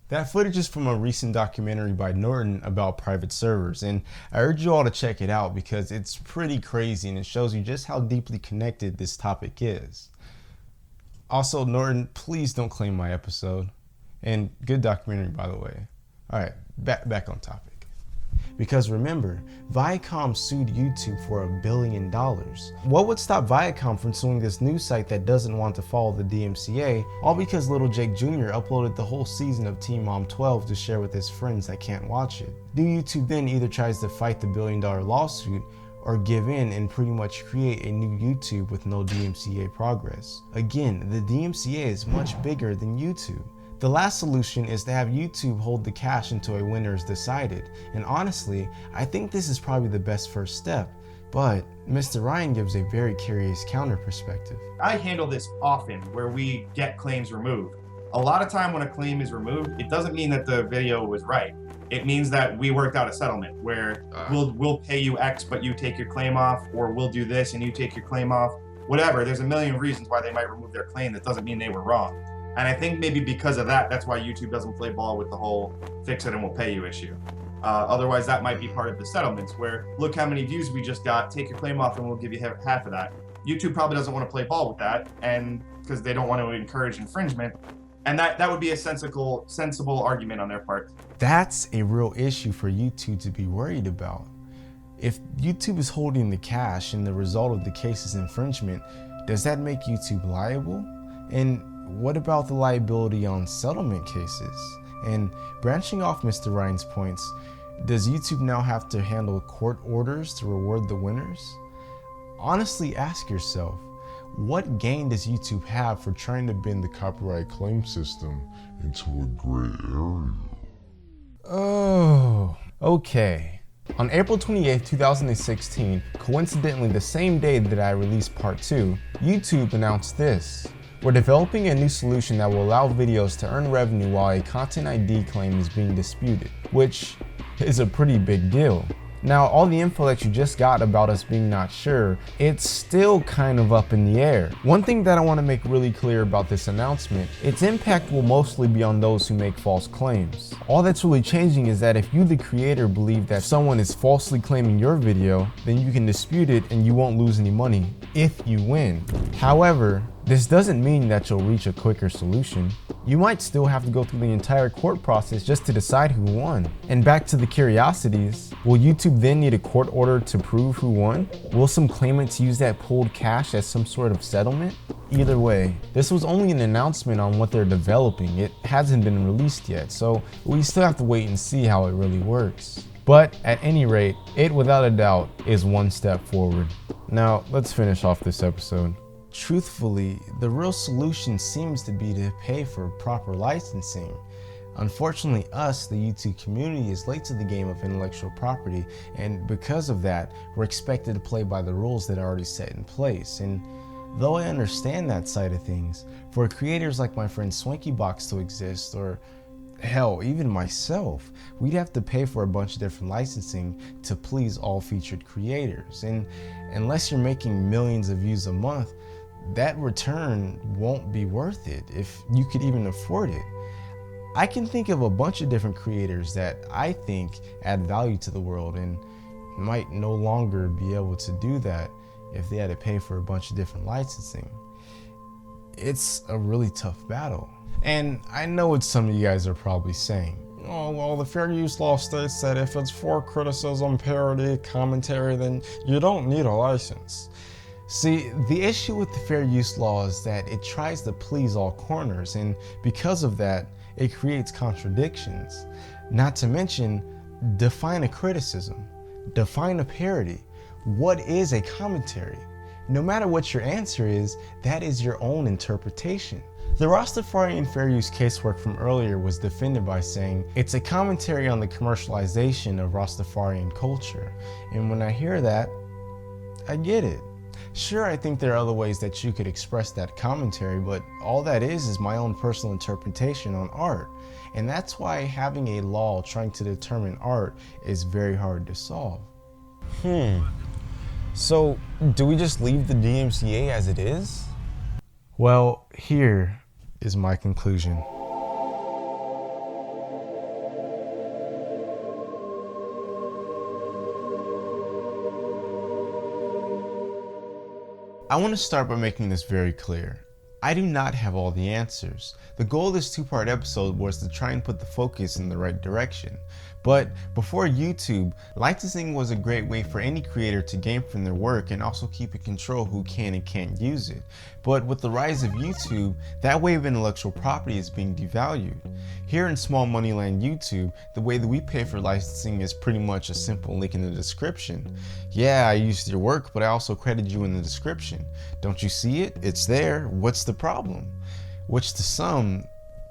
That footage is from a recent documentary by Norton about private servers, and I urge you all to check it out because it's pretty crazy and it shows you just how deeply connected this topic is. Also, Norton, please don't claim my episode. And good documentary, by the way. Alright, back on topic. Because remember, Viacom sued YouTube for $1 billion. What would stop Viacom from suing this news site that doesn't want to follow the DMCA, all because little Jake Jr. uploaded the whole season of Teen Mom 12 to share with his friends that can't watch it? New YouTube then either tries to fight the $1 billion lawsuit or give in and pretty much create a new YouTube with no DMCA progress. Again, the DMCA is much bigger than YouTube. The last solution is to have YouTube hold the cash until a winner is decided, and honestly, I think this is probably the best first step, but Mr. Ryan gives a very curious counter perspective. I handle this often where we get claims removed. A lot of time when a claim is removed, it doesn't mean that the video was right. It means that we worked out a settlement where we'll pay you X but you take your claim off, or we'll do this and you take your claim off. Whatever, there's a million reasons why they might remove their claim. That doesn't mean they were wrong. And I think maybe because of that, that's why YouTube doesn't play ball with the whole fix it and we'll pay you issue. Otherwise, that might be part of the settlements where, look how many views we just got, take your claim off and we'll give you half of that. YouTube probably doesn't want to play ball with that, and because they don't want to encourage infringement. And that would be a sensible argument on their part. That's a real issue for YouTube to be worried about. If YouTube is holding the cash and the result of the case is infringement, does that make YouTube liable? And what about the liability on settlement cases? And branching off Mr. Ryan's points, does YouTube now have to handle court orders to reward the winners? Honestly, ask yourself, what gain does YouTube have for trying to bend the copyright claim system into a gray area? Oh, okay. On April 28, 2016, coincidentally the same day that I released part 2, YouTube announced this. We're developing a new solution that will allow videos to earn revenue while a content ID claim is being disputed, which is a pretty big deal. Now, all the info that you just got about us being not sure, it's still kind of up in the air. One thing that I want to make really clear about this announcement, its impact will mostly be on those who make false claims. All that's really changing is that if you, the creator, believe that someone is falsely claiming your video, then you can dispute it and you won't lose any money if you win. However, this doesn't mean that you'll reach a quicker solution. You might still have to go through the entire court process just to decide who won. And back to the curiosities, will YouTube then need a court order to prove who won? Will some claimants use that pooled cash as some sort of settlement? Either way, this was only an announcement on what they're developing. It hasn't been released yet, so we still have to wait and see how it really works. But at any rate, it without a doubt is one step forward. Now, let's finish off this episode. Truthfully, the real solution seems to be to pay for proper licensing. Unfortunately, us, the YouTube community, is late to the game of intellectual property, and because of that, we're expected to play by the rules that are already set in place. And though I understand that side of things, for creators like my friend Swankybox to exist, or hell, even myself, we'd have to pay for a bunch of different licensing to please all featured creators. And unless you're making millions of views a month, that return won't be worth it if you could even afford it. I can think of a bunch of different creators that I think add value to the world and might no longer be able to do that if they had to pay for a bunch of different licensing. It's a really tough battle. And I know what some of you guys are probably saying. Oh, well, the fair use law states that if it's for criticism, parody, commentary, then you don't need a license. See, the issue with the fair use law is that it tries to please all corners, and because of that, it creates contradictions. Not to mention, define a criticism, define a parody. What is a commentary? No matter what your answer is, that is your own interpretation. The Rastafarian fair use casework from earlier was defended by saying it's a commentary on the commercialization of Rastafarian culture. And when I hear that, I get it. Sure, I think there are other ways that you could express that commentary, but all that is my own personal interpretation on art. And that's why having a law trying to determine art is very hard to solve. So, do we just leave the DMCA as it is? Well, here is my conclusion. I want to start by making this very clear. I do not have all the answers. The goal of this two-part episode was to try and put the focus in the right direction. But before YouTube, licensing was a great way for any creator to gain from their work and also keep in control who can and can't use it. But with the rise of YouTube, that way of intellectual property is being devalued. Here in small money land YouTube, the way that we pay for licensing is pretty much a simple link in the description. Yeah, I used your work, but I also credited you in the description. Don't you see it? It's there. What's the problem? Which to some,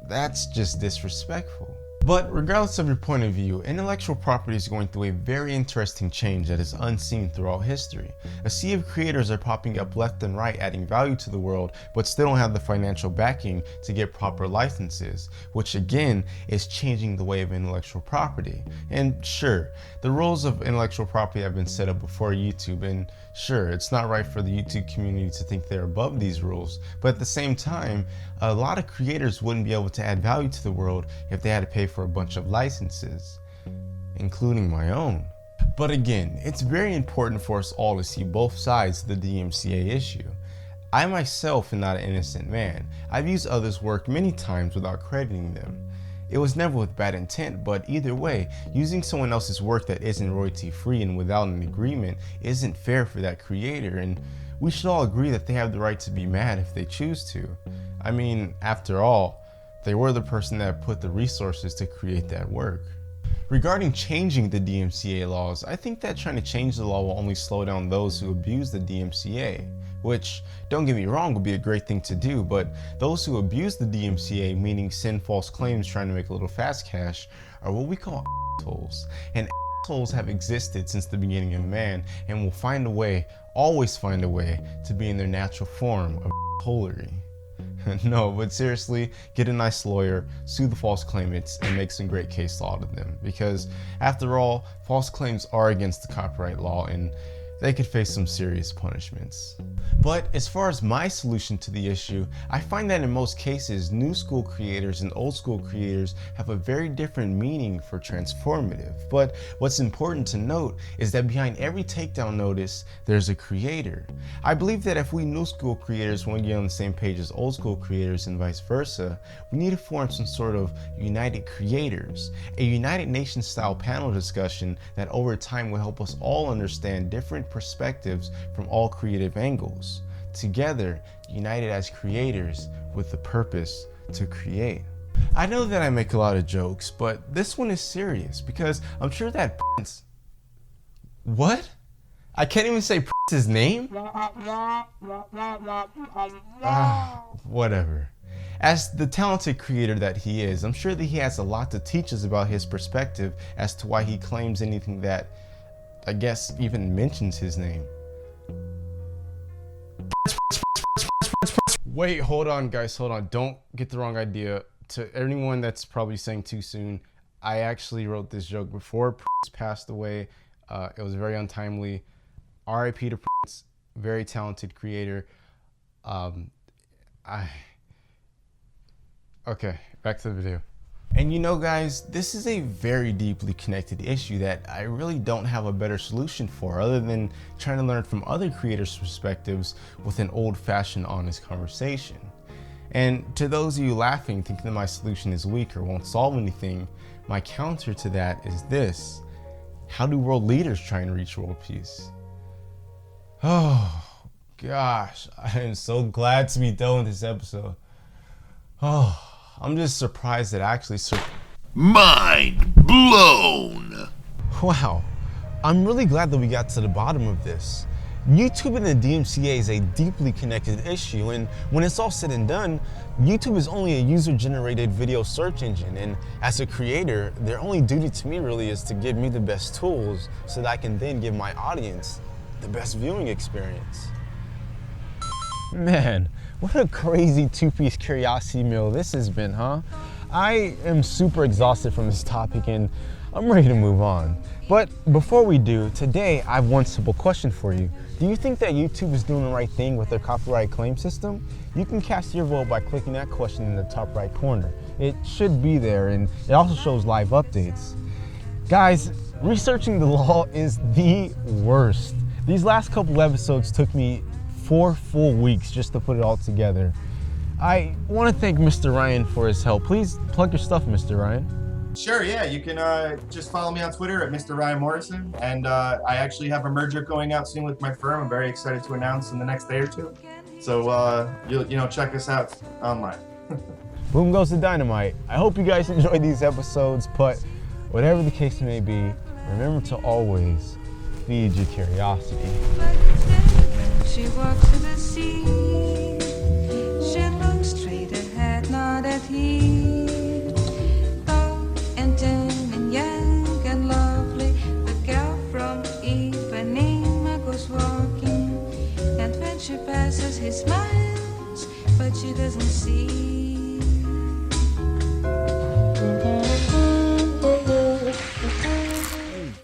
that's just disrespectful. But regardless of your point of view, intellectual property is going through a very interesting change that is unseen throughout history. A sea of creators are popping up left and right, adding value to the world, but still don't have the financial backing to get proper licenses, which again is changing the way of intellectual property. And sure, the rules of intellectual property have been set up before YouTube, and sure, it's not right for the YouTube community to think they're above these rules, but at the same time, a lot of creators wouldn't be able to add value to the world if they had to pay for a bunch of licenses, including my own. But again, it's very important for us all to see both sides of the DMCA issue. I myself am not an innocent man. I've used others' work many times without crediting them. It was never with bad intent, but either way, using someone else's work that isn't royalty free and without an agreement isn't fair for that creator, and we should all agree that they have the right to be mad if they choose to. I mean, after all, they were the person that put the resources to create that work. Regarding changing the DMCA laws, I think that trying to change the law will only slow down those who abuse the DMCA, which, don't get me wrong, would be a great thing to do, but those who abuse the DMCA, meaning send false claims trying to make a little fast cash, are what we call assholes. And assholes have existed since the beginning of man and will find a way, always find a way, to be in their natural form of holery. No, but seriously, get a nice lawyer, sue the false claimants, and make some great case law to them. Because, after all, false claims are against the copyright law and they could face some serious punishments. But as far as my solution to the issue, I find that in most cases, new school creators and old school creators have a very different meaning for transformative. But what's important to note is that behind every takedown notice, there's a creator. I believe that if we new school creators want to get on the same page as old school creators and vice versa, we need to form some sort of united creators, a United Nations style panel discussion that over time will help us all understand different perspectives from all creative angles. Together, united as creators with the purpose to create. I know that I make a lot of jokes, but this one is serious because I'm sure that Prince... What? I can't even say Prince's name? Whatever. As the talented creator that he is, I'm sure that he has a lot to teach us about his perspective as to why he claims anything that, I guess, even mentions his name. Wait, hold on guys, hold on. Don't get the wrong idea. To anyone that's probably saying too soon, I actually wrote this joke before Prince passed away. It was very untimely. RIP to Prince, very talented creator. Okay, back to the video. And you know guys, this is a very deeply connected issue that I really don't have a better solution for other than trying to learn from other creators' perspectives with an old-fashioned honest conversation. And to those of you laughing, thinking that my solution is weak or won't solve anything, my counter to that is this. How do world leaders try and reach world peace? Oh gosh, I am so glad to be done with this episode. Oh, I'm just surprised that actually mind blown. Wow, I'm really glad that we got to the bottom of this. YouTube and the DMCA is a deeply connected issue, and when it's all said and done, YouTube is only a user-generated video search engine, and as a creator, their only duty to me really is to give me the best tools so that I can then give my audience the best viewing experience. Man, what a crazy two-piece curiosity meal this has been, huh? I am super exhausted from this topic, and I'm ready to move on. But before we do, today I have one simple question for you. Do you think that YouTube is doing the right thing with their copyright claim system? You can cast your vote by clicking that question in the top right corner. It should be there, and it also shows live updates. Guys, researching the law is the worst. These last couple episodes took me 4 full weeks just to put it all together. I want to thank Mr. Ryan for his help. Please plug your stuff, Mr. Ryan. Sure, yeah, you can just follow me on Twitter at Mr. Ryan Morrison, and I actually have a merger going out soon with my firm. I'm very excited to announce in the next day or two. So you'll check us out online. Boom goes the dynamite. I hope you guys enjoyed these episodes, but whatever the case may be, remember to always feed your curiosity. She walks to the sea. She looks straight ahead, not at him. And young and lovely, the girl from Ipanema goes walking, and when she passes he smiles, but she doesn't see.